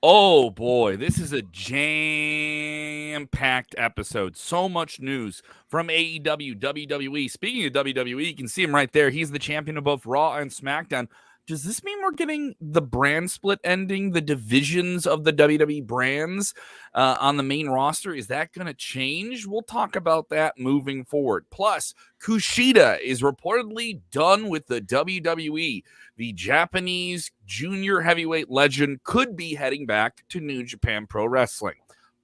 Oh boy, this is a jam-packed episode. So much news from AEW, WWE. Speaking of WWE, you can see him right there. He's the champion of both Raw and SmackDown. Does this mean we're getting the brand split ending, the divisions of the WWE brands on the main roster? Is that going to change? We'll talk about that moving forward. Plus, Kushida is reportedly done with the WWE. The Japanese junior heavyweight legend could be heading back to New Japan Pro Wrestling.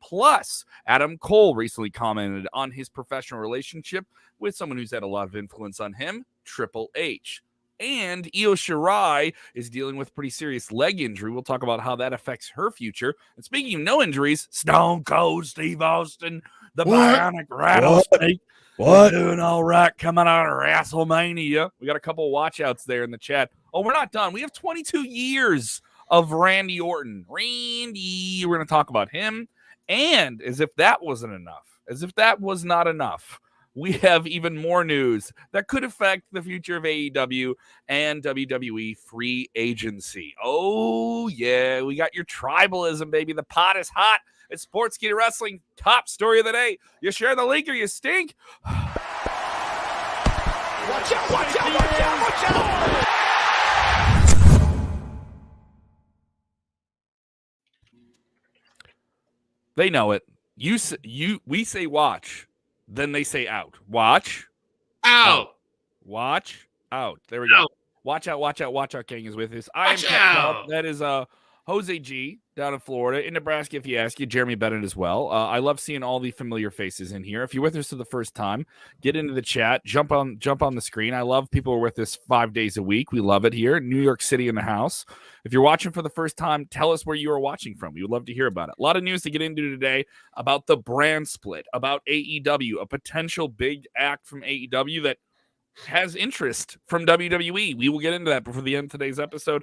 Plus, Adam Cole recently commented on his professional relationship with someone who's had a lot of influence on him, Triple H. And Io Shirai is dealing with pretty serious leg injury. We'll talk about how that affects her future. And speaking of no injuries, Stone Cold Steve Austin, the Bionic Rattlesnake, was doing all right coming out of WrestleMania. We got a couple of watch outs there in the chat. Oh, we're not done. We have 22 years of Randy Orton. Randy, we're going to talk about him. And as if that wasn't enough, as if that was not enough, we have even more news that could affect the future of AEW and WWE free agency. Oh, yeah, we got your tribalism, baby. The pot is hot. It's Sportskeeda Wrestling top story of the day. You share the link or you stink. Watch out, watch out, watch out, watch out! They know it. We say watch, then they say out. Watch, out. Watch out. There we go. Watch out, watch out, watch out. King is with us. I am Kellam. That is Jose G down in Florida. In Nebraska, if you ask, you Jeremy Bennett as well. I love seeing all the familiar faces in here. If you're with us for the first time, get into the chat. Jump on the screen. I love people who are with us 5 days a week. We love it here. New York City in the house. If you're watching for the first time, tell us where you are watching from. We would love to hear about it. A lot of news to get into today about the brand split, about AEW, a potential big act from AEW that has interest from WWE. We will get into that before the end of today's episode.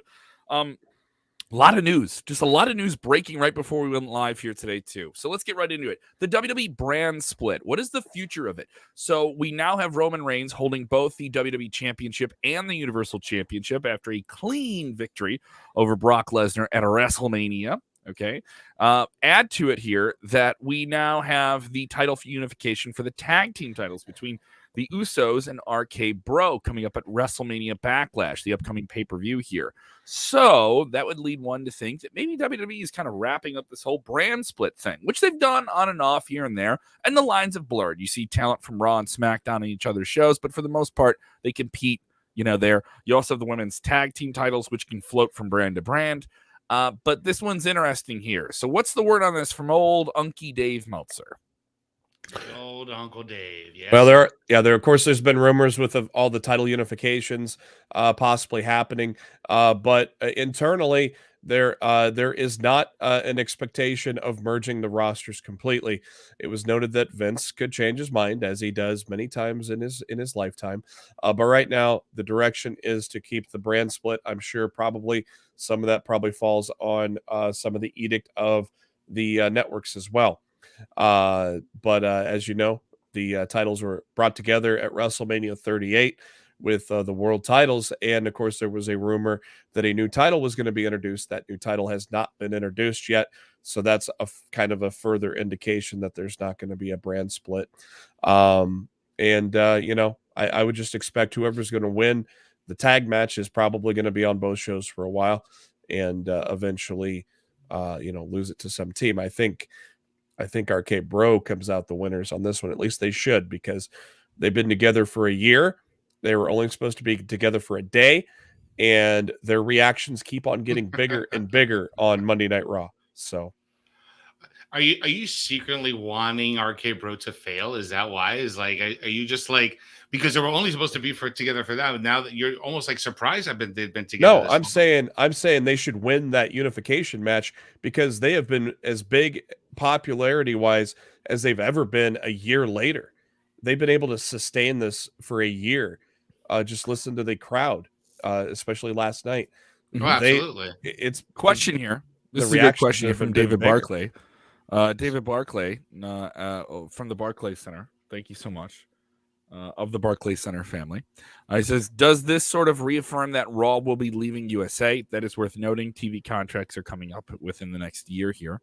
A lot of news, just a lot of news breaking right before we went live here today too. So let's get right into it. The WWE brand split. What is the future of it? So we now have Roman Reigns holding both the WWE Championship and the Universal Championship after a clean victory over Brock Lesnar at WrestleMania. Okay. Add to it here that we now have the title unification for the tag team titles between the Usos and RK Bro coming up at WrestleMania Backlash, the upcoming pay-per-view here. So that would lead one to think that maybe WWE is kind of wrapping up this whole brand split thing, which they've done on and off here and there, and the lines have blurred. You see talent from Raw and SmackDown on each other's shows, but for the most part, they compete, there. You also have the women's tag team titles, which can float from brand to brand. But this one's interesting here. So what's the word on this from old Unky Dave Meltzer? Old Uncle Dave, yes. Well, there. Of course, there's been rumors with all the title unifications possibly happening, but internally, there is not an expectation of merging the rosters completely. It was noted that Vince could change his mind, as he does many times in his lifetime. But right now, the direction is to keep the brand split. I'm sure probably some of that probably falls on some of the edict of the networks as well. But as you know, the titles were brought together at WrestleMania 38 with the world titles. And of course, there was a rumor that a new title was going to be introduced. That new title has not been introduced yet. So that's a kind of a further indication that there's not going to be a brand split. I would just expect whoever's going to win the tag match is probably going to be on both shows for a while and eventually, lose it to some team. I think RK Bro comes out the winners on this one. At least they should, because they've been together for a year. They were only supposed to be together for a day, and their reactions keep on getting bigger and bigger on Monday Night Raw. So, are you secretly wanting RK Bro to fail? Is that why? Are you just like, because they were only supposed to be together for that? Now that you're almost like surprised they've been together. No, I'm saying they should win that unification match, because they have been as big popularity wise as they've ever been a year later. They've been able to sustain this for a year. Just listen to the crowd, especially last night. Oh, absolutely. It's question here. This is a good question here from David Barclay. David Barclay from the Barclay Center. Thank you so much. of the Barclays Center family. He says, does this sort of reaffirm that Raw will be leaving USA? That is worth noting. TV contracts are coming up within the next year here.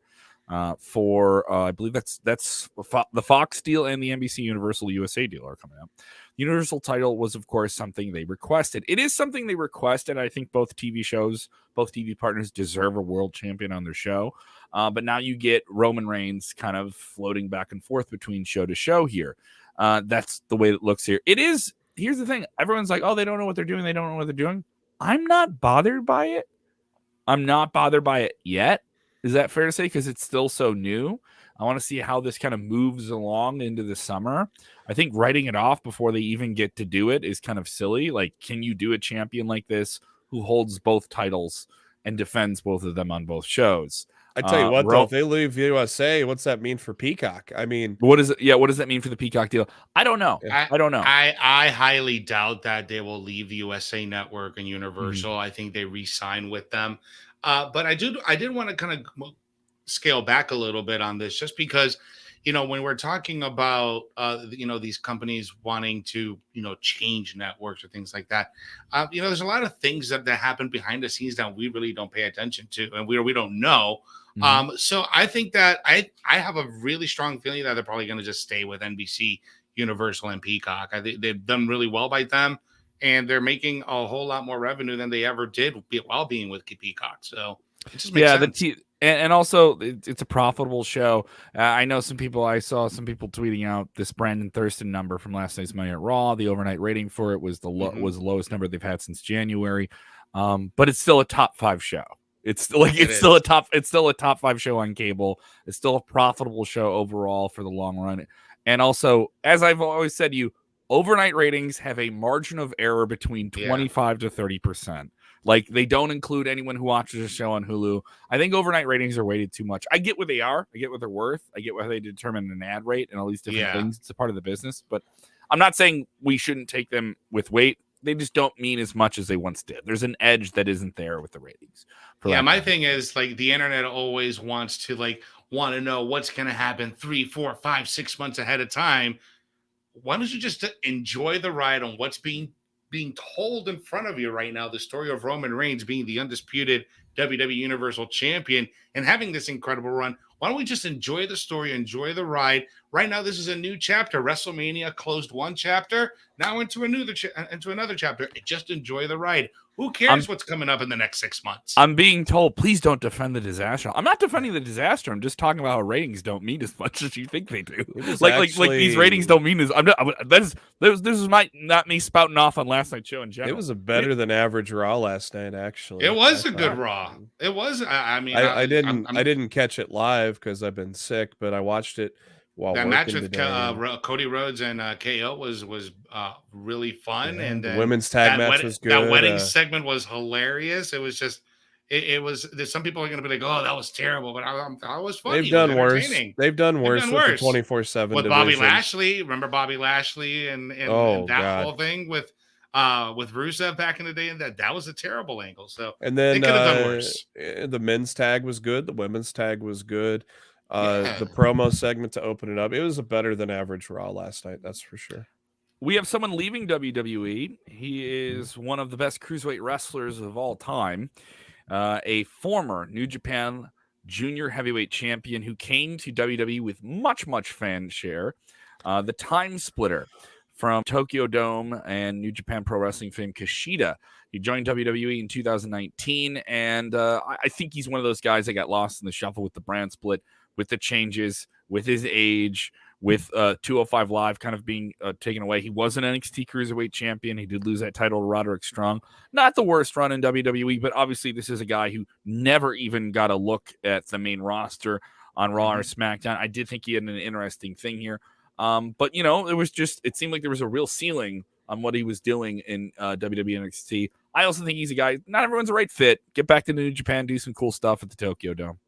For I believe that's the Fox deal and the NBC Universal USA deal are coming up. The Universal title was, of course, something they requested. It is something they requested. I think both TV partners deserve a world champion on their show. But now you get Roman Reigns kind of floating back and forth between show to show here. That's the way it looks here. It is. Here's the thing. Everyone's like, oh, they don't know what they're doing. They don't know what they're doing. I'm not bothered by it. I'm not bothered by it yet. Is that fair to say? Because it's still so new. I want to see how this kind of moves along into the summer. I think writing it off before they even get to do it is kind of silly. Like, can you do a champion like this who holds both titles and defends both of them on both shows? I tell you what, though, if they leave USA, what's that mean for Peacock? I mean, what is it? Yeah, what does that mean for the Peacock deal? I don't know. I don't know. I highly doubt that they will leave the USA Network and Universal. I think they re-sign with them. But I did want to kind of scale back a little bit on this, just because, when we're talking about, these companies wanting to, change networks or things like that, there's a lot of things that happen behind the scenes that we really don't pay attention to, and we don't know. So I think that I have a really strong feeling that they're probably going to just stay with NBC, Universal, and Peacock. I think they've done really well by them, and they're making a whole lot more revenue than they ever did while being with Peacock. So it just makes sense. And also it's a profitable show. I know I saw some people tweeting out this Brandon Thurston number from last night's Monday Night Raw. The overnight rating for it was the lowest number they've had since January. But it's still a top 5 show. It's still a top 5 show on cable. It's still a profitable show overall for the long run. And also, as I've always said to you, overnight ratings have a margin of error between 25 to 30%. Like, they don't include anyone who watches a show on Hulu. I think overnight ratings are weighted too much. I get what they are. I get what they're worth. I get how they determine an ad rate and all these different things. It's a part of the business. But I'm not saying we shouldn't take them with weight. They just don't mean as much as they once did. There's an edge that isn't there with the ratings. My thing is, like, the internet always wants to know what's going to happen 3, 4, 5, 6 months ahead of time. Why don't you just enjoy the ride on what's being told in front of you right now? The story of Roman Reigns being the undisputed WWE Universal Champion and having this incredible run. Why don't we just enjoy the story, enjoy the ride? Right now, this is a new chapter. WrestleMania closed one chapter, now into another chapter. Just enjoy the ride. Who cares what's coming up in the next 6 months? I'm being told, please don't defend the disaster. I'm not defending the disaster. I'm just talking about how ratings don't mean as much as you think they do. Like these ratings don't mean as. This might not me spouting off on last night's show in general. It was a better than average Raw last night, actually. It was a good Raw. It was. I mean, I didn't catch it live because I've been sick, but I watched it. That match with Cody Rhodes and KO was really fun, and the women's tag match was good. That wedding segment was hilarious. It was just, it was. There's some people are going to be like, "Oh, that was terrible," but I was funny. They've done worse. They've done worse with the 24/7 with Bobby Lashley. Remember Bobby Lashley and that whole thing with Rusev back in the day, and that was a terrible angle. So and then they could have done worse. The men's tag was good. The women's tag was good. The promo segment to open it up, it was a better than average Raw last night, that's for sure. We have someone leaving WWE. He is one of the best cruiserweight wrestlers of all time, a former New Japan Junior Heavyweight Champion who came to WWE with much fan share, the Time Splitter from Tokyo Dome and New Japan Pro Wrestling fame Kushida. He joined WWE in 2019, and I think he's one of those guys that got lost in the shuffle with the brand split, with the changes, with his age, with 205 Live kind of being taken away. He was an NXT Cruiserweight champion. He did lose that title to Roderick Strong. Not the worst run in WWE, but obviously this is a guy who never even got a look at the main roster on Raw or SmackDown. I did think he had an interesting thing here. But, it seemed like there was a real ceiling on what he was doing in WWE NXT. I also think he's a guy, not everyone's a right fit. Get back to New Japan, do some cool stuff at the Tokyo Dome.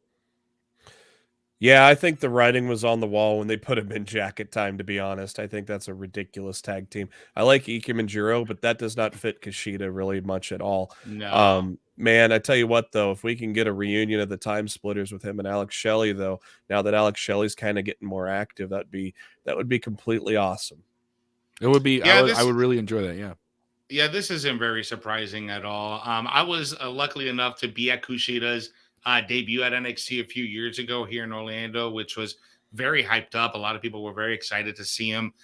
Yeah, I think the writing was on the wall when they put him in Jacket Time, to be honest. I think that's a ridiculous tag team. I like Ikem and Jiro, but that does not fit Kushida really much at all. No. Man, I tell you what, though, if we can get a reunion of the Time Splitters with him and Alex Shelley, though, now that Alex Shelley's kind of getting more active, that would be completely awesome. It would be. Yeah, I would really enjoy that. Yeah. Yeah, this isn't very surprising at all. I was luckily enough to be at Kushida's debut at NXT a few years ago here in Orlando, which was very hyped up. A lot of people were very excited to see him.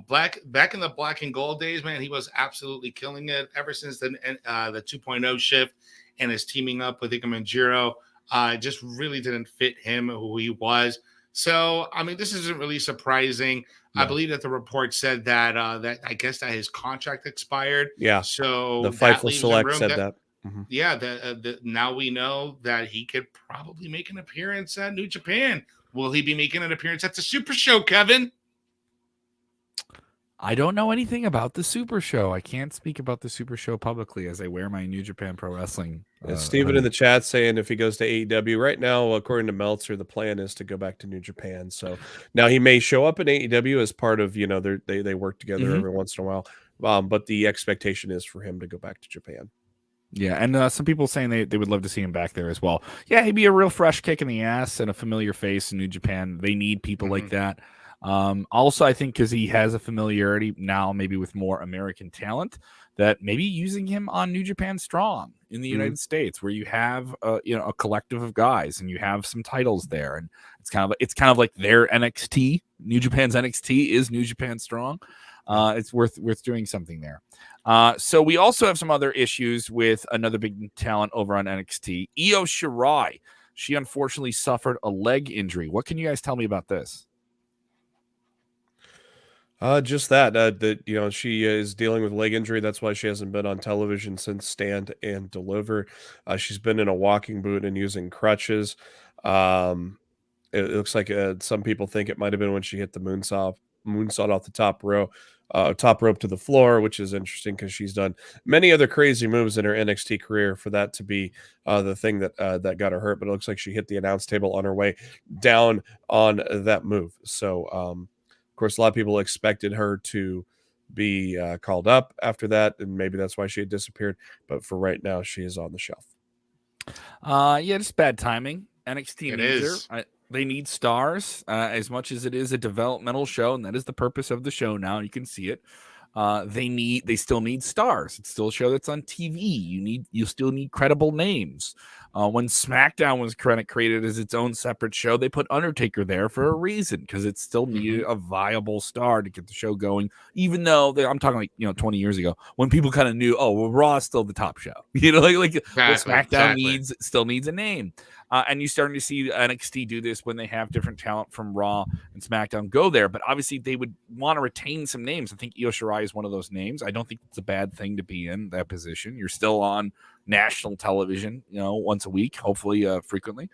Back in the black and gold days, man, he was absolutely killing it. Ever since the 2.0 shift and his teaming up with Ikemanjiro, just really didn't fit him who he was. So, I mean, this isn't really surprising. I believe that the report said that that I guess that his contract expired. Yeah. So the Fightful Select said that. Mm-hmm. Yeah. Now we know that he could probably make an appearance at New Japan. Will he be making an appearance at the Super Show, Kevin? I don't know anything about the Super Show. I can't speak about the Super Show publicly as I wear my New Japan Pro Wrestling. Steven in the chat saying if he goes to AEW right now, according to Meltzer, the plan is to go back to New Japan. So now he may show up in AEW as part of, they work together every once in a while. But the expectation is for him to go back to Japan. Yeah, and some people saying they would love to see him back there as well. Yeah, he'd be a real fresh kick in the ass and a familiar face in New Japan. They need people like that. Also, I think because he has a familiarity now, maybe with more American talent, that maybe using him on New Japan Strong in the United States, where you have a collective of guys and you have some titles there, and it's kind of like their NXT. New Japan's NXT is New Japan Strong. It's worth doing something there. So we also have some other issues with another big talent over on NXT, Io Shirai. She unfortunately suffered a leg injury. What can you guys tell me about this? Just that she is dealing with leg injury. That's why she hasn't been on television since Stand and Deliver. She's been in a walking boot and using crutches. It looks like some people think it might have been when she hit the moonsault off the top rope to the floor, which is interesting because she's done many other crazy moves in her NXT career for that to be the thing that got her hurt. But it looks like she hit the announce table on her way down on that move. So, of course, a lot of people expected her to be called up after that, and maybe that's why she had disappeared. But for right now, she is on the shelf. Yeah, just bad timing. NXT needs her. They need stars as much as it is a developmental show, and that is the purpose of the show now. You can see it. They still need stars. It's still a show that's on TV. You still need credible names. When SmackDown was created as its own separate show, they put Undertaker there for a reason, because it still needed a viable star to get the show going. Even though I'm talking 20 years ago, when people kind of knew, Raw is still the top show. SmackDown still needs a name. And you're starting to see NXT do this when they have different talent from Raw and SmackDown go there. But obviously, they would want to retain some names. I think Io Shirai is one of those names. I don't think it's a bad thing to be in that position. You're still on national television, once a week, hopefully frequently.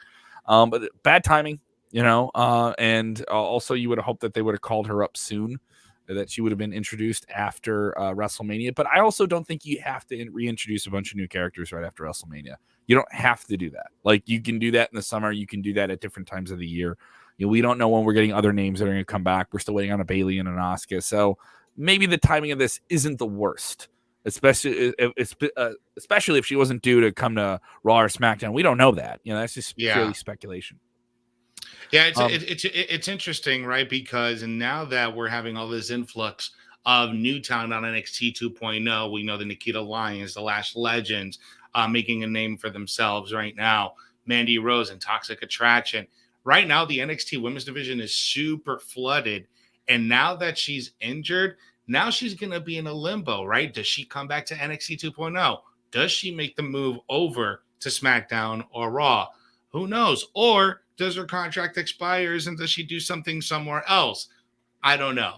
But bad timing, and also you would have hoped that they would have called her up soon, that she would have been introduced after WrestleMania. But I also don't think you have to reintroduce a bunch of new characters right after WrestleMania. You don't have to do that. Like, you can do that in the summer. You can do that at different times of the year. We don't know when we're getting other names that are going to come back. We're still waiting on a Bayley and an Asuka. So maybe the timing of this isn't the worst, especially if she wasn't due to come to Raw or SmackDown. We don't know that. That's just purely speculation. Yeah, it's interesting, right? Because now that we're having all this influx of new talent on NXT 2.0, we know the Nikita Lyons, the Lash Legends, making a name for themselves right now. Mandy Rose and Toxic Attraction. Right now, the NXT women's division is super flooded. And now that she's injured, now she's going to be in a limbo, right? Does she come back to NXT 2.0? Does she make the move over to SmackDown or Raw? Who knows? Or does her contract expires and does she do something somewhere else? I don't know.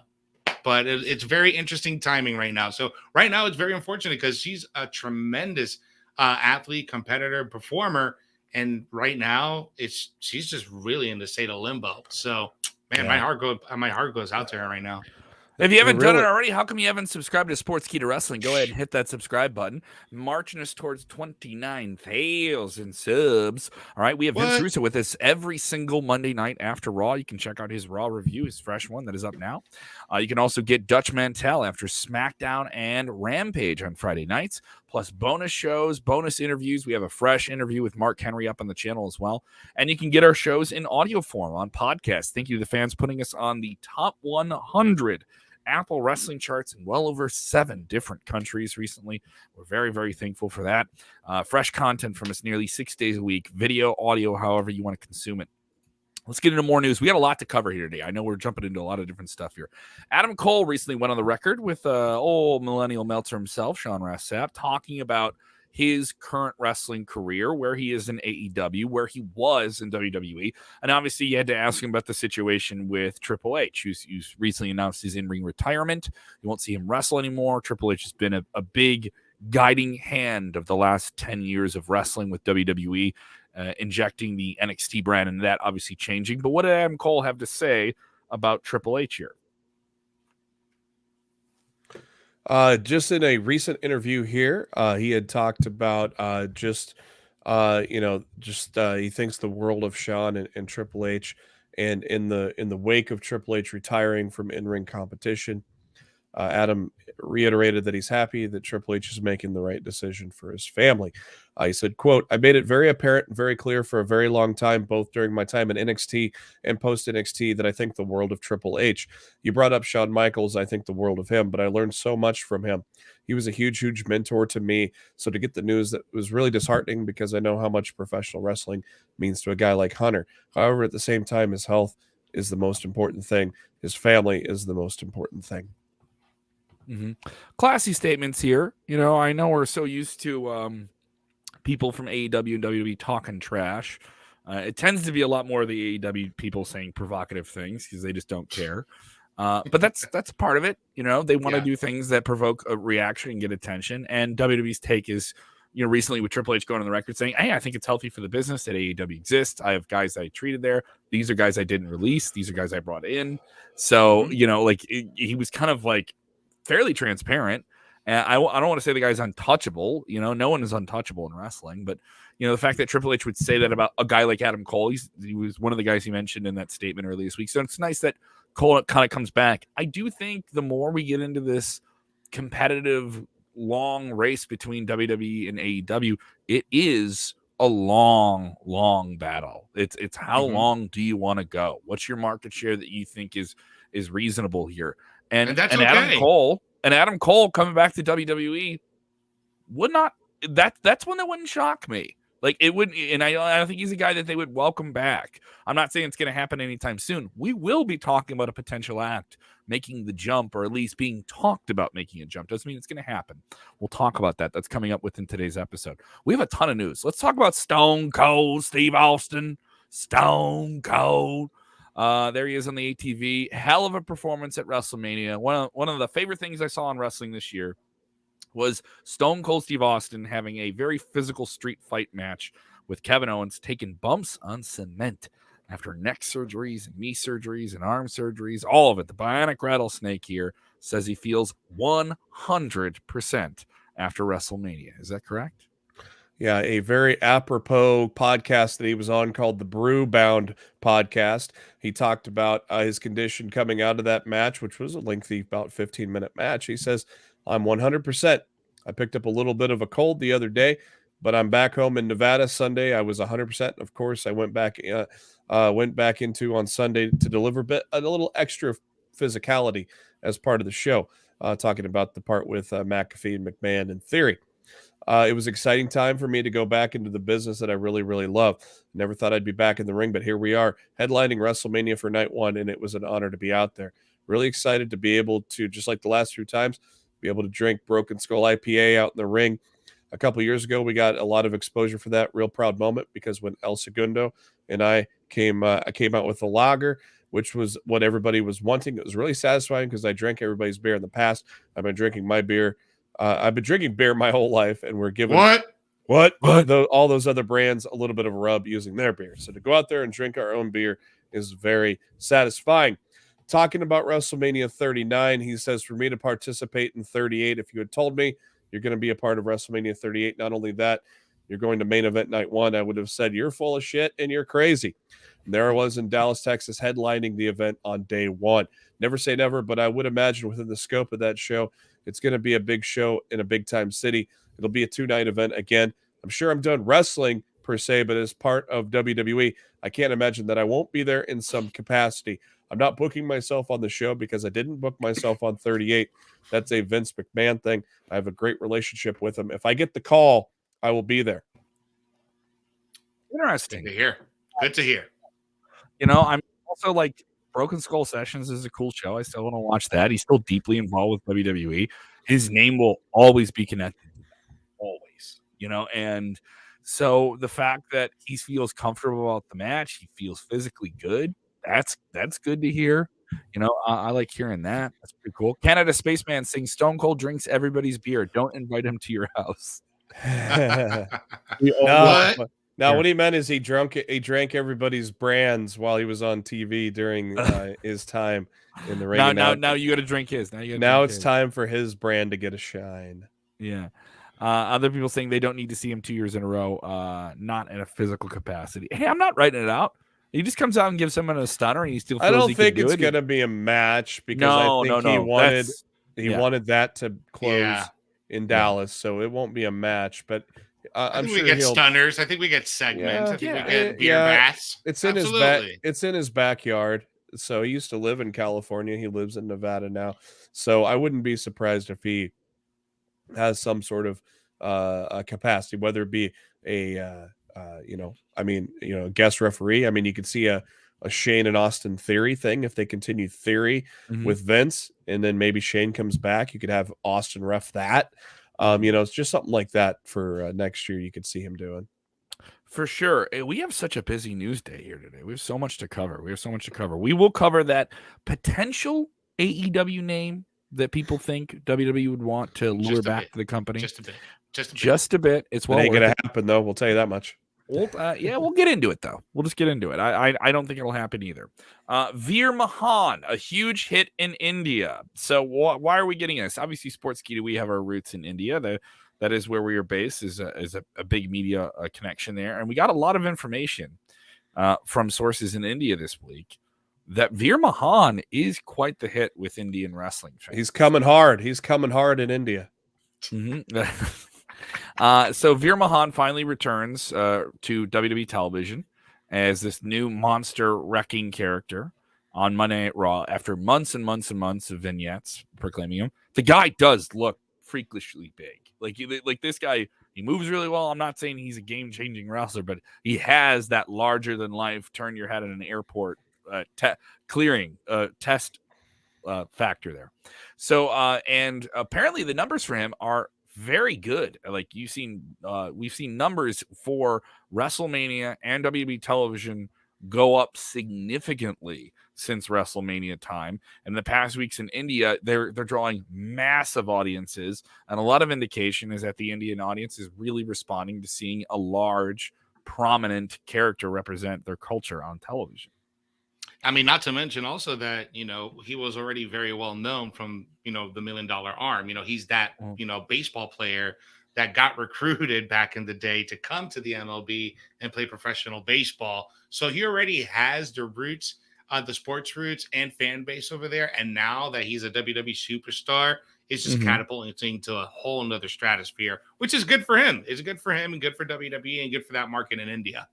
But it's very interesting timing right now. So right now it's very unfortunate because she's a tremendous athlete, competitor, performer. And right now she's just really in the state of limbo. So, man, my heart goes out to her right now. If you haven't done it already, how come you haven't subscribed to Sportskeeda Wrestling? Go ahead and hit that subscribe button. Marching us towards 29,000 subs. All right, we have Vince Russo with us every single Monday night after Raw. You can check out his Raw review, his fresh one that is up now. You can also get Dutch Mantel after SmackDown and Rampage on Friday nights, plus bonus shows, bonus interviews. We have a fresh interview with Mark Henry up on the channel as well. And you can get our shows in audio form on podcast. Thank you to the fans putting us on the top 100 Apple Wrestling charts in well over 7 different countries recently. We're very, very thankful for that. Fresh content from us nearly 6 days a week, video, audio, however you want to consume it. Let's get into more news. We got a lot to cover here today. I know we're jumping into a lot of different stuff here. Adam Cole recently went on the record with old millennial Meltzer himself, Sean Ross Sapp, talking about his current wrestling career, where he is in AEW, where he was in WWE. And obviously you had to ask him about the situation with Triple H, who's recently announced his in-ring retirement. You won't see him wrestle anymore. Triple H has been a big guiding hand of the last 10 years of wrestling with WWE, injecting the NXT brand, and that obviously changing. But what did Adam Cole have to say about Triple H here? Just in a recent interview here, he had talked about he thinks the world of Sean and Triple H, and in the wake of Triple H retiring from in-ring competition, Adam reiterated that he's happy that Triple H is making the right decision for his family. He said, quote, "I made it very apparent and very clear for a very long time, both during my time in NXT and post-NXT, that I think the world of Triple H. You brought up Shawn Michaels. I think the world of him, but I learned so much from him. He was a huge, huge mentor to me. So to get the news, that was really disheartening because I know how much professional wrestling means to a guy like Hunter. However, at the same time, his health is the most important thing. His family is the most important thing." Mm-hmm. Classy statements here. I know we're so used to people from AEW and WWE talking trash. It tends to be a lot more of the AEW people saying provocative things because they just don't care. But that's part of it. They want to do things that provoke a reaction and get attention. And WWE's take is, recently with Triple H going on the record saying, "Hey, I think it's healthy for the business that AEW exists. I have guys I treated there. These are guys I didn't release. These are guys I brought in." So, he was kind of like fairly transparent. And I don't want to say the guy's untouchable. No one is untouchable in wrestling. But, the fact that Triple H would say that about a guy like Adam Cole, he was one of the guys he mentioned in that statement earlier this week. So it's nice that Cole kind of comes back. I do think the more we get into this competitive, long race between WWE and AEW, it is a long, long battle. It's how long do you want to go? What's your market share that you think is reasonable here? And that's okay. Adam Cole coming back to WWE that's one that wouldn't shock me. Like it wouldn't, and I think he's a guy that they would welcome back. I'm not saying it's going to happen anytime soon. We will be talking about a potential act making the jump, or at least being talked about making a jump. Doesn't mean it's going to happen. We'll talk about that. That's coming up within today's episode. We have a ton of news. Let's talk about Stone Cold Steve Austin. Stone Cold. There he is on the ATV. Hell of a performance at WrestleMania. One of the favorite things I saw in wrestling this year was Stone Cold Steve Austin having a very physical street fight match with Kevin Owens, taking bumps on cement after neck surgeries and knee surgeries and arm surgeries, all of it. The Bionic Rattlesnake here says he feels 100% after WrestleMania. Is that correct? Yeah, a very apropos podcast that he was on called the Brewbound podcast. He talked about his condition coming out of that match, which was a lengthy, about 15-minute match. He says, "I'm 100%. I picked up a little bit of a cold the other day, but I'm back home in Nevada Sunday. I was 100%. Of course, I went back into on Sunday to deliver a little extra physicality as part of the show, talking about the part with McAfee and McMahon and Theory. It was an exciting time for me to go back into the business that I really, really love. Never thought I'd be back in the ring, but here we are, headlining WrestleMania for night one, and it was an honor to be out there. Really excited to be able to, just like the last few times, be able to drink Broken Skull IPA out in the ring. A couple of years ago, we got a lot of exposure for that. Real proud moment, because when El Segundo and I came out with a lager, which was what everybody was wanting. It was really satisfying because I drank everybody's beer in the past. I've been drinking my beer. I've been drinking beer my whole life, and we're giving all those other brands a little bit of a rub using their beer. So to go out there and drink our own beer is very satisfying. Talking about WrestleMania 39, he says, "For me to participate in 38, if you had told me you're going to be a part of WrestleMania 38, not only that, you're going to main event night one, I would have said you're full of shit and you're crazy." And there I was in Dallas, Texas, headlining the event on day one. Never say never, but I would imagine within the scope of that show, it's going to be a big show in a big-time city. It'll be a 2-night event again. I'm sure I'm done wrestling per se, but as part of WWE, I can't imagine that I won't be there in some capacity. I'm not booking myself on the show because I didn't book myself on 38. That's a Vince McMahon thing. I have a great relationship with him. If I get the call, I will be there. Interesting. Good to hear. Good to hear. I'm also like Broken Skull Sessions is a cool show. I still want to watch that. He's still deeply involved with WWE. His name will always be connected to that. Always. And so the fact that he feels comfortable about the match, he feels physically good, that's good to hear. I like hearing that. That's pretty cool. Canada Spaceman sings Stone Cold drinks everybody's beer. Don't invite him to your house. No, what he meant is he drank everybody's brands while he was on TV during his time in the ring. Now you got to drink his. Now it's time for his brand to get a shine. Yeah. Other people saying they don't need to see him 2 years in a row, not in a physical capacity. Hey, I'm not writing it out. He just comes out and gives someone a stunner, and he still feels I don't think it's going to be a match because I think he wanted that to close in Dallas, so it won't be a match. But I'm sure we get stunners. I think we get segments. I think we get beer baths. It's in his back. It's in his backyard. So he used to live in California. He lives in Nevada now. So I wouldn't be surprised if he has some sort of capacity, whether it be a guest referee. I mean, you could see a Shane and Austin Theory thing if they continue Theory with Vince, and then maybe Shane comes back. You could have Austin ref that. It's just something like that for next year. You could see him doing. For sure. We have such a busy news day here today. We have so much to cover. We will cover that potential AEW name that people think WWE would want to lure back to the company. Just a bit. It's it ain't going to happen, though. We'll tell you that much. We'll get into it, though. We'll just get into it. I don't think it'll happen either. Veer Mahan, a huge hit in India. So why are we getting this? Obviously, Sportskeeda, we have our roots in India. That is where we are based, is a big media connection there. And we got a lot of information from sources in India this week that Veer Mahan is quite the hit with Indian wrestling fans. He's coming hard. In India. So Veer Mahan finally returns to WWE television as this new monster wrecking character on Monday Night Raw after months and months and months of vignettes proclaiming him. The guy does look freakishly big. Like this guy, he moves really well. I'm not saying he's a game-changing wrestler, but he has that larger-than-life, turn your head at an airport clearing test factor there. So, and apparently the numbers for him are very good. Like we've seen numbers for WrestleMania and WWE television go up significantly since WrestleMania time. In the past weeks in India, they're drawing massive audiences, and a lot of indication is that the Indian audience is really responding to seeing a large, prominent character represent their culture on television. I mean, not to mention also that, he was already very well known from, the $1 Million Arm. He's that, baseball player that got recruited back in the day to come to the MLB and play professional baseball. So he already has the roots, the sports roots and fan base over there. And now that he's a WWE superstar, it's just catapulting to a whole nother stratosphere, which is good for him. It's good for him and good for WWE and good for that market in India.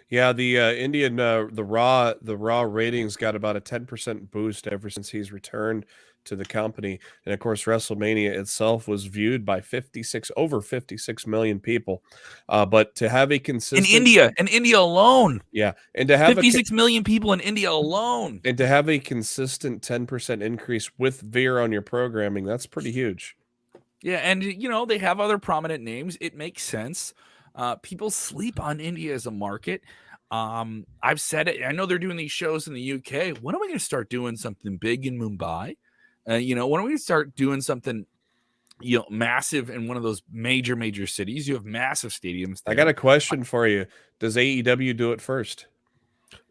Yeah, the Indian the Raw ratings got about a 10% boost ever since he's returned to the company, and of course WrestleMania itself was viewed by over 56 million people. But to have a consistent in India alone, and to have 56 million people in India alone, and to have a consistent 10% increase with Veer on your programming, that's pretty huge. Yeah, and they have other prominent names. It makes sense. People sleep on India as a market. I've said it. I know they're doing these shows in the UK. When are we going to start doing something big in Mumbai? When are we going to start doing something, massive in one of those major cities? You have massive stadiums there. I got a question for you. Does AEW do it first?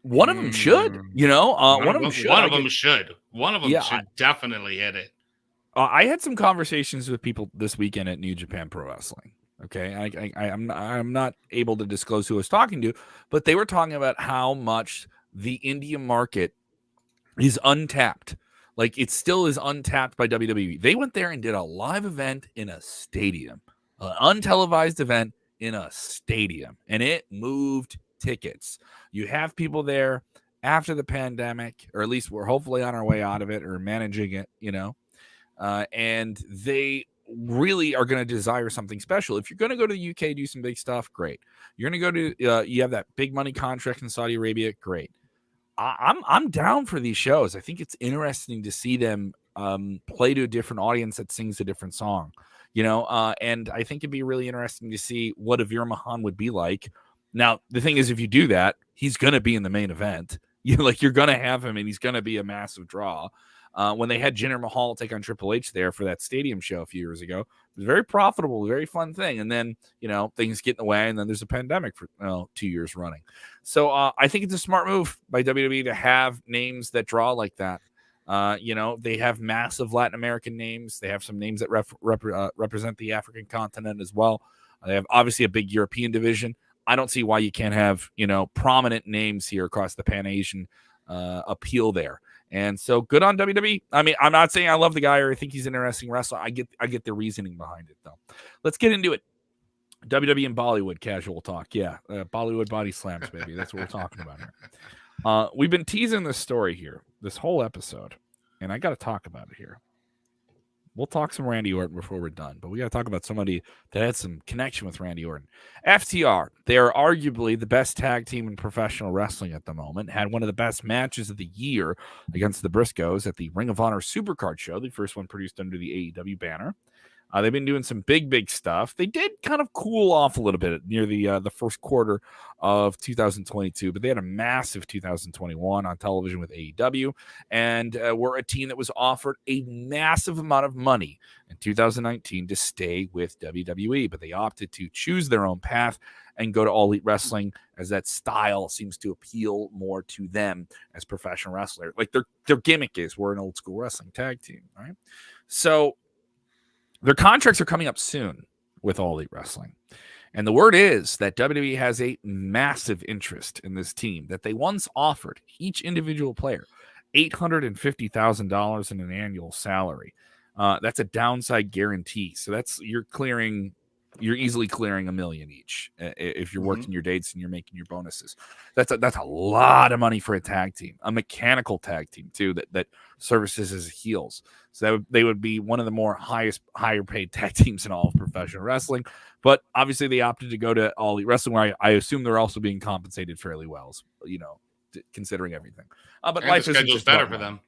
One of them should. One of them should. One of them should definitely hit it. I had some conversations with people this weekend at New Japan Pro Wrestling. Okay, I'm not able to disclose who I was talking to, but they were talking about how much the Indian market is untapped. Like it still is untapped by WWE. They went there and did a live event in a stadium, an untelevised event in a stadium, and it moved tickets. You have people there after the pandemic, or at least we're hopefully on our way out of it or managing it, and they really are going to desire something special. If you're going to go to the UK, do some big stuff, great. You're going to go to, you have that big money contract in Saudi Arabia, great. I'm down for these shows. I think it's interesting to see them play to a different audience that sings a different song, and I think it'd be really interesting to see what a Veer Mahan would be like. Now, the thing is, if you do that, he's going to be in the main event. You're going to have him, and he's going to be a massive draw. When they had Jinder Mahal take on Triple H there for that stadium show a few years ago, it was very profitable, very fun thing. And then, things get in the way, and then there's a pandemic for 2 years running. So I think it's a smart move by WWE to have names that draw like that. They have massive Latin American names. They have some names that represent the African continent as well. They have obviously a big European division. I don't see why you can't have, prominent names here across the Pan-Asian appeal there. And so good on WWE. I mean, I'm not saying I love the guy or I think he's an interesting wrestler. I get the reasoning behind it, though. Let's get into it. WWE and Bollywood casual talk. Yeah, Bollywood body slams, baby. That's what we're talking about here. We've been teasing this story here this whole episode, and I got to talk about it here. We'll talk some Randy Orton before we're done, but we got to talk about somebody that had some connection with Randy Orton. FTR, they are arguably the best tag team in professional wrestling at the moment, had one of the best matches of the year against the Briscoes at the Ring of Honor Supercard show, the first one produced under the AEW banner. They've been doing some big stuff. They did kind of cool off a little bit near the first quarter of 2022, but they had a massive 2021 on television with AEW, and were a team that was offered a massive amount of money in 2019 to stay with WWE, but they opted to choose their own path and go to All Elite Wrestling, as that style seems to appeal more to them as professional wrestlers. Like their gimmick is, we're an old school wrestling tag team, right? So their contracts are coming up soon with All Elite Wrestling. And the word is that WWE has a massive interest in this team, that they once offered each individual player $850,000 in an annual salary. That's a downside guarantee. So you're easily clearing $1 million each if you're working your dates and you're making your bonuses. That's a lot of money for a tag team, a mechanical tag team too, that services as heels. So they would be one of the higher paid tag teams in all of professional wrestling. But obviously they opted to go to All Elite Wrestling, where I assume they're also being compensated fairly well, considering everything. But life is just better for them.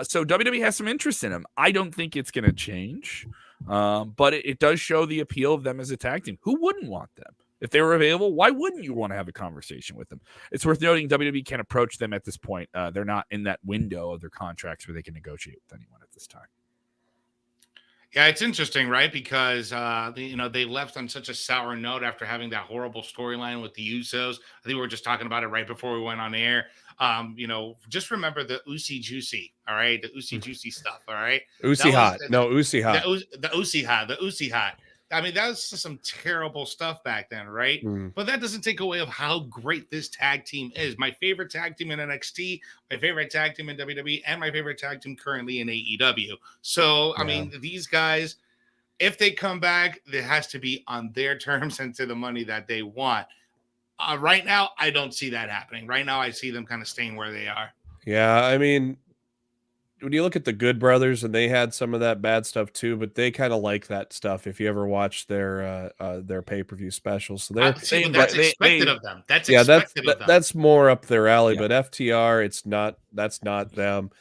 So WWE has some interest in them. I don't think it's going to change. But it does show the appeal of them as a tag team. Who wouldn't want them? If they were available, why wouldn't you want to have a conversation with them? It's worth noting WWE can't approach them at this point. They're not in that window of their contracts where they can negotiate with anyone at this time. Yeah, it's interesting, right? Because they left on such a sour note after having that horrible storyline with the Usos. I think we were just talking about it right before we went on air. Just remember the Usi Juicy, all right? The Usi Juicy stuff, all right? Usi Hot. Usi Hot. The Usi Hot. I mean, that was some terrible stuff back then, right? But that doesn't take away of how great this tag team is. My favorite tag team in NXT, my favorite tag team in WWE, and my favorite tag team currently in AEW. So, I mean, these guys, if they come back, it has to be on their terms and to the money that they want. Right now, I don't see that happening. Right now, I see them kind of staying where they are. Yeah, I mean, when you look at the Good Brothers, and they had some of that bad stuff too, but they kind of like that stuff. If you ever watch their pay-per-view specials, so that's expected of them. That's more up their alley. Yeah. But FTR, that's not them.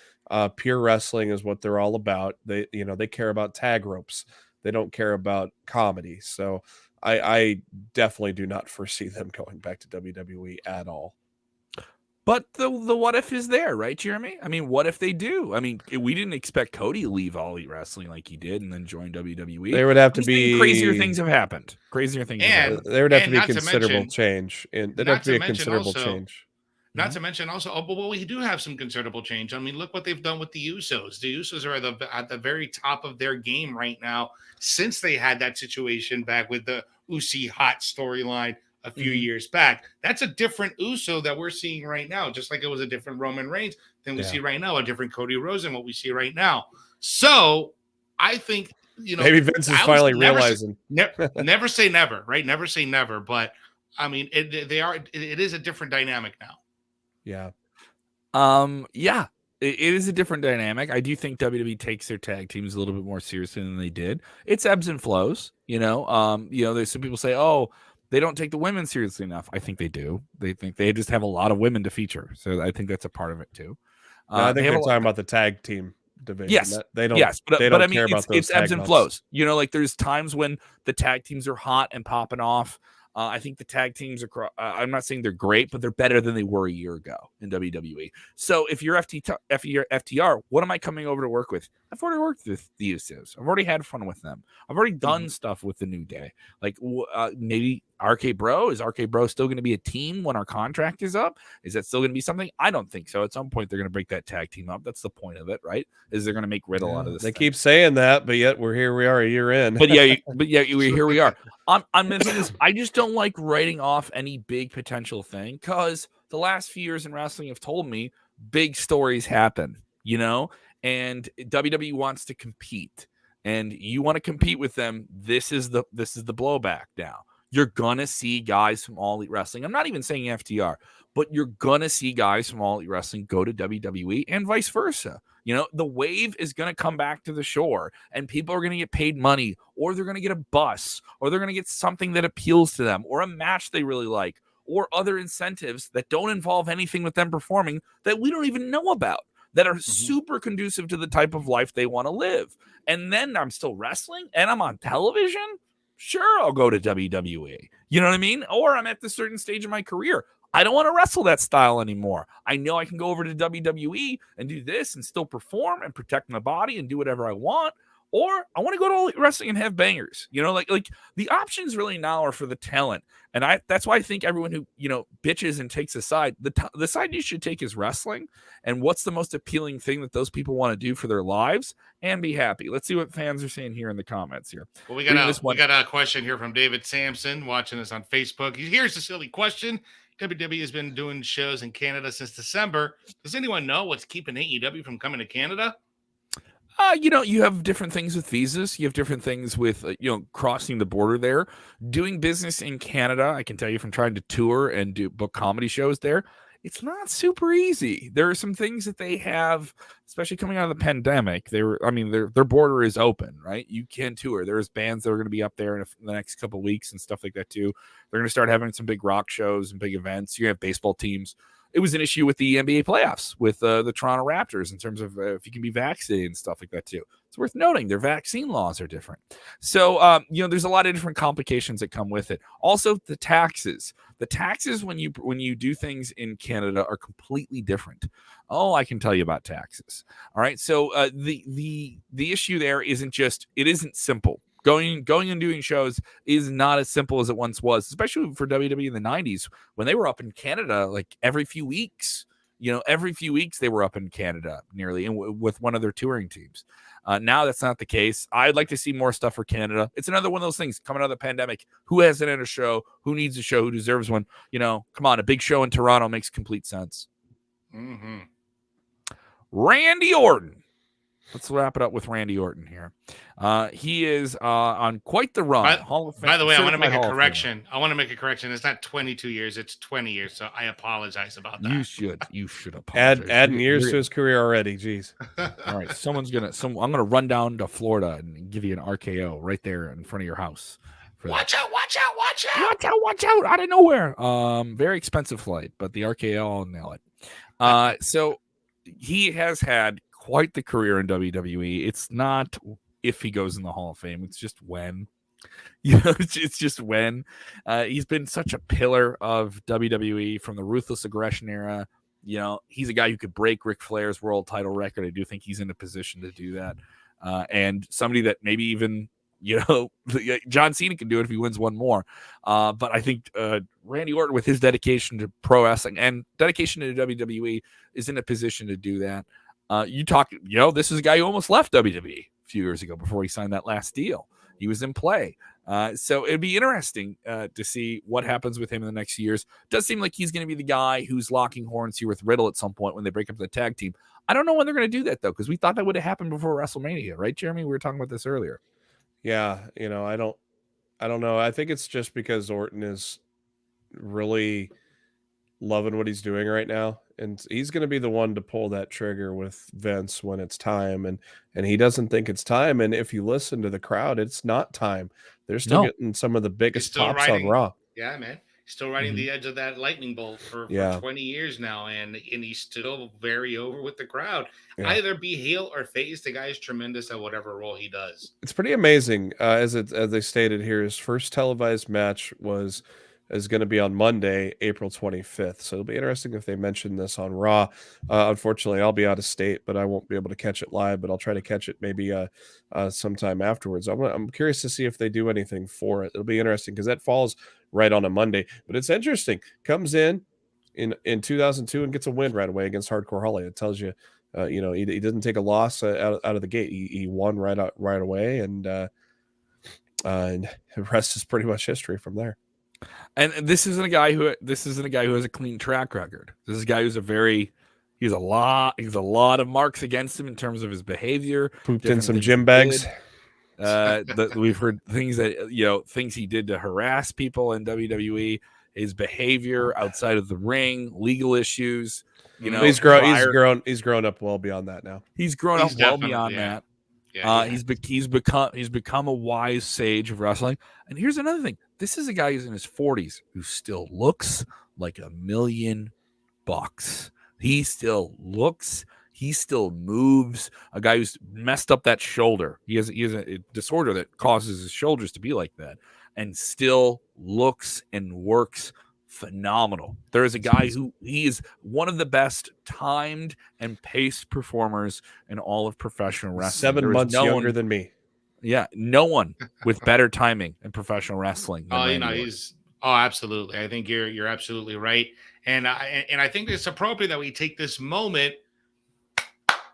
Pure wrestling is what they're all about. They care about tag ropes. They don't care about comedy. So I definitely do not foresee them going back to WWE at all. But the what if is there, right, Jeremy? I mean, what if they do? I mean, we didn't expect Cody to leave All Elite Wrestling like he did and then join WWE. There would have to be crazier things have happened. There would have to be considerable change. There'd have to be a considerable change. Not to mention also, well, we do have some considerable change. I mean, look what they've done with the Usos. The Usos are at the very top of their game right now, since they had that situation back with the Usi Hot storyline a few years back. That's a different Uso that we're seeing right now, just like it was a different Roman Reigns than we see right now, a different Cody Rhodes than what we see right now. So I think, maybe Vince is finally realizing. Never say never, right? Never say never. But I mean, it is a different dynamic now. Yeah. Yeah, it is a different dynamic. I do think WWE takes their tag teams a little bit more seriously than they did. It's ebbs and flows, you know. There's some people say, "Oh, they don't take the women seriously enough." I think they do. They think they just have a lot of women to feature, so I think that's a part of it too. No, I They think have they're a lot. talking about the tag team division. Yes, They don't. yes, They but don't I mean, care about those it's ebbs tag and belts. flows. You know, like there's times when the tag teams are hot and popping off. I think the tag teams are. I'm not saying they're great, but they're better than they were a year ago in WWE. So if you're FTR, what am I coming over to work with? I've already worked with the Usos. I've already had fun with them. I've already done stuff with the New Day. Like maybe RK Bro. Is RK Bro still going to be a team when our contract is up? Is that still going to be something? I don't think so. At some point, they're going to break that tag team up. That's the point of it, right? Is they're going to make Riddle out of this. They thing. keep saying that, but yet we're here. We are a year in. But yeah, here we are. I'm the thing is, I just don't like writing off any big potential thing because the last few years in wrestling have told me big stories happen, you know, and WWE wants to compete, and you want to compete with them. This is the blowback now. You're gonna see guys from All Elite Wrestling. I'm not even saying FTR, but you're gonna see guys from All Elite Wrestling go to WWE and vice versa. You know, the wave is going to come back to the shore and people are going to get paid money, or they're going to get a bus, or they're going to get something that appeals to them, or a match they really like, or other incentives that don't involve anything with them performing that we don't even know about, that are super conducive to the type of life they want to live. And then I'm still wrestling and I'm on television. Sure, I'll go to WWE. You know what I mean? Or I'm at this certain stage of my career. I don't want to wrestle that style anymore. I know I can go over to WWE and do this and still perform and protect my body and do whatever I want. Or I want to go to All Elite Wrestling and have bangers. You know, like the options really now are for the talent. And that's why I think everyone who, you know, bitches and takes a side, the side you should take is wrestling. And what's the most appealing thing that those people want to do for their lives and be happy. Let's see what fans are saying here in the comments here. Well, we got a question here from David Sampson watching us on Facebook. Here's a silly question. WWE has been doing shows in Canada since December. Does anyone know what's keeping AEW from coming to Canada? You know, you have different things with visas. You have different things with, crossing the border there. Doing business in Canada, I can tell you from trying to tour and book comedy shows there, it's not super easy. There are some things that they have, especially coming out of the pandemic. Their border is open, right? You can tour. There's bands that are going to be up there in the next couple of weeks and stuff like that too. They're going to start having some big rock shows and big events. You have baseball teams. It was an issue with the NBA playoffs with the Toronto Raptors in terms of if you can be vaccinated and stuff like that too. It's worth noting their vaccine laws are different. So, there's a lot of different complications that come with it. Also, the taxes. The taxes when you do things in Canada are completely different. Oh, I can tell you about taxes. All right. So the issue there isn't simple. Going and doing shows is not as simple as it once was, especially for WWE in the 90s when they were up in Canada like every few weeks. Every few weeks they were up in Canada nearly and with one of their touring teams. Now that's not the case. I'd like to see more stuff for Canada. It's another one of those things coming out of the pandemic. Who hasn't had a show? Who needs a show? Who deserves one? Come on, a big show in Toronto makes complete sense. Mm-hmm. Randy Orton. Let's wrap it up with Randy Orton here. He is on quite the run. By the way, I want to make a correction. It's not 22 years. It's 20 years. So I apologize about that. You should apologize. Adding years to his career already. Jeez. All right. I'm going to run down to Florida and give you an RKO right there in front of your house. Watch out. Out of nowhere. Very expensive flight, but the RKO, I'll nail it. So he has had quite the career in WWE. It's not if he goes in the Hall of Fame. It's just when. It's just when. He's been such a pillar of WWE from the Ruthless Aggression era. He's a guy who could break Ric Flair's world title record. I do think he's in a position to do that. And somebody that maybe even, John Cena can do it if he wins one more. But I think Randy Orton, with his dedication to pro wrestling and dedication to WWE, is in a position to do that. This is a guy who almost left WWE a few years ago before he signed that last deal. He was in play. So it'd be interesting to see what happens with him in the next years. Does seem like he's going to be the guy who's locking horns here with Riddle at some point when they break up the tag team. I don't know when they're going to do that, though, because we thought that would have happened before WrestleMania, right, Jeremy? We were talking about this earlier. Yeah, I don't know. I think it's just because Orton is really loving what he's doing right now, and he's going to be the one to pull that trigger with Vince when it's time, and he doesn't think it's time. And if you listen to the crowd, it's not time. They're still getting some of the He's biggest still pops on riding. Raw. Yeah, man. He's still riding the edge of that lightning bolt for 20 years now, and he's still very over with the crowd. Yeah. Either be heel or face, the guy is tremendous at whatever role he does. It's pretty amazing. As they stated here, his first televised match is going to be on Monday, April 25th. So it'll be interesting if they mention this on Raw. Unfortunately, I'll be out of state, but I won't be able to catch it live. But I'll try to catch it maybe sometime afterwards. I'm curious to see if they do anything for it. It'll be interesting because that falls right on a Monday. But it's interesting. Comes in 2002 and gets a win right away against Hardcore Holly. It tells you. He doesn't take a loss out of the gate. He won right away, and the rest is pretty much history from there. And this isn't a guy who has a clean track record. This is a guy who's he's a lot of marks against him in terms of his behavior. Pooped in some gym bags. We've heard things things he did to harass people in WWE. His behavior outside of the ring, legal issues. He's grown up well beyond that now. He's grown up well beyond that. Yeah, he's become a wise sage of wrestling. And here's another thing: this is a guy who's in his 40s who still looks like $1 million. He still moves. A guy who's messed up that shoulder. He has a disorder that causes his shoulders to be like that, and still looks and works phenomenal. There is a guy he is one of the best timed and paced performers in all of professional wrestling. 7 months younger than me. Yeah, no one with better timing in professional wrestling. Absolutely. I think you're absolutely right, and I think it's appropriate that we take this moment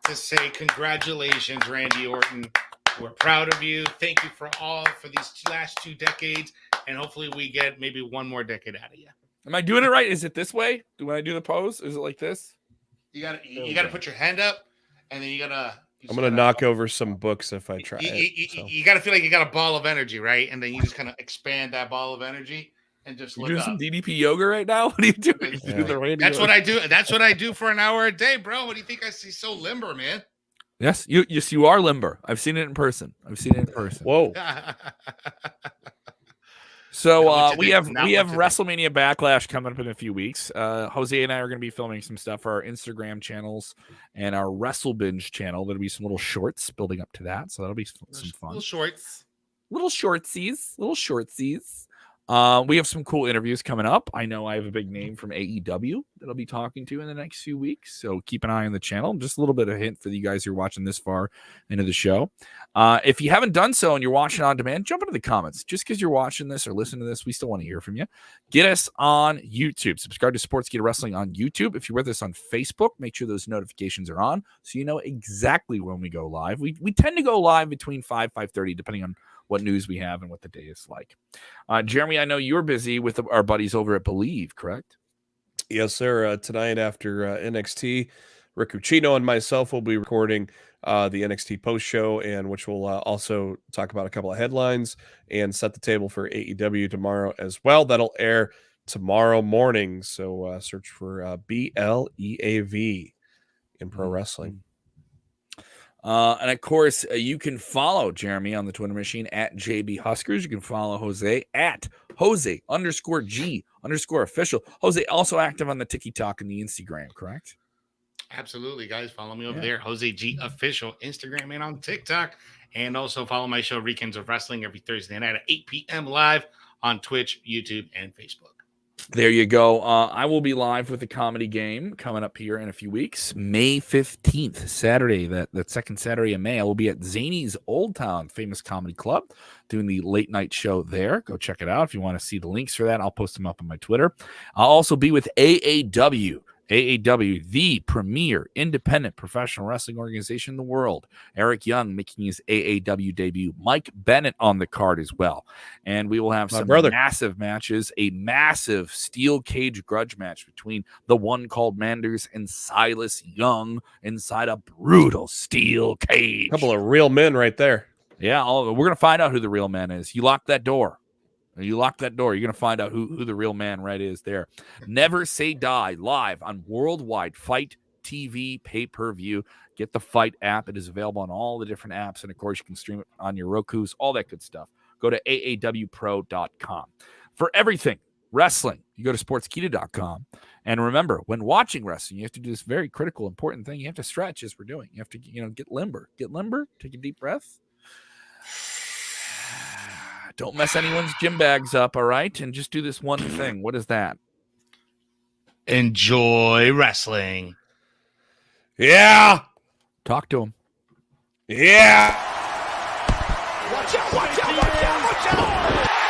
to say congratulations, Randy Orton. We're proud of you. Thank you for these last 2 decades, and hopefully we get maybe one more decade out of you. Am I doing it right? Is it this way? When I do the pose, is it like this? You gotta put your hand up, and then I'm gonna knock over some books if I try. You gotta feel like you got a ball of energy, right? And then you just kind of expand that ball of energy and just look doing up. Some DDP yoga right now? What are you doing? Yeah. That's what I do. That's what I do for an hour a day, bro. What do you think? I see so limber, man. Yes, you are limber. I've seen it in person. Whoa. So we have WrestleMania Backlash coming up in a few weeks. Jose and I are going to be filming some stuff for our Instagram channels and our Wrestle Binge channel. There'll be some little shorts building up to that, so that'll be some fun. Little shortsies. We have some cool interviews coming up. I know I have a big name from AEW that I'll be talking to in the next few weeks, so keep an eye on the channel. Just a little bit of a hint for you guys who are watching this far into the show. If you haven't done so and you're watching on demand, jump into the comments. Just because you're watching this or listening to this, we still want to hear from you. Get us on YouTube. Subscribe to Sportskeeda Wrestling on YouTube. If you're with us on Facebook, make sure those notifications are on so you know exactly when we go live. We tend to go live between 5:30, depending on what news we have and what the day is like. Jeremy, I know you're busy with our buddies over at Believe, correct? Yes, sir. Tonight after NXT, Rick Ucchino and myself will be recording the NXT post show, and which will also talk about a couple of headlines and set the table for AEW tomorrow as well. That'll air tomorrow morning. So search for BLEAV in pro wrestling. And of course, you can follow Jeremy on the Twitter machine at JB Huskers. You can follow Jose at Jose_G_official. Jose also active on the TikTok and the Instagram, correct? Absolutely, guys. Follow me over there, Jose G Official, Instagram and on TikTok. And also follow my show, Weekends of Wrestling, every Thursday night at 8 p.m. live on Twitch, YouTube, and Facebook. There you go. I will be live with the Comedy Game coming up here in a few weeks. May 15th, Saturday, that second Saturday of May. I will be at Zany's Old Town Famous Comedy Club doing the late night show there. Go check it out if you want to see the links for that. I'll post them up on my Twitter. I'll also be with AAW, the premier independent professional wrestling organization in the world. Eric Young making his AAW debut. Mike Bennett on the card as well. And we will have some massive matches. A massive steel cage grudge match between the one called Manders and Silas Young inside a brutal steel cage. A couple of real men right there. Yeah, we're going to find out who the real man is. You lock that door. You lock that door, you're going to find out who the real man right is there. Never Say Die, live on Worldwide Fight TV pay-per-view. Get the Fight app. It is available on all the different apps. And, of course, you can stream it on your Rokus, all that good stuff. Go to aawpro.com. For everything wrestling, you go to sportskeeda.com. And remember, when watching wrestling, you have to do this very critical, important thing. You have to stretch as we're doing. You have to, get limber. Get limber. Take a deep breath. Don't mess anyone's gym bags up, all right? And just do this one thing. What is that? Enjoy wrestling. Yeah. Talk to him. Yeah. Watch out, watch out.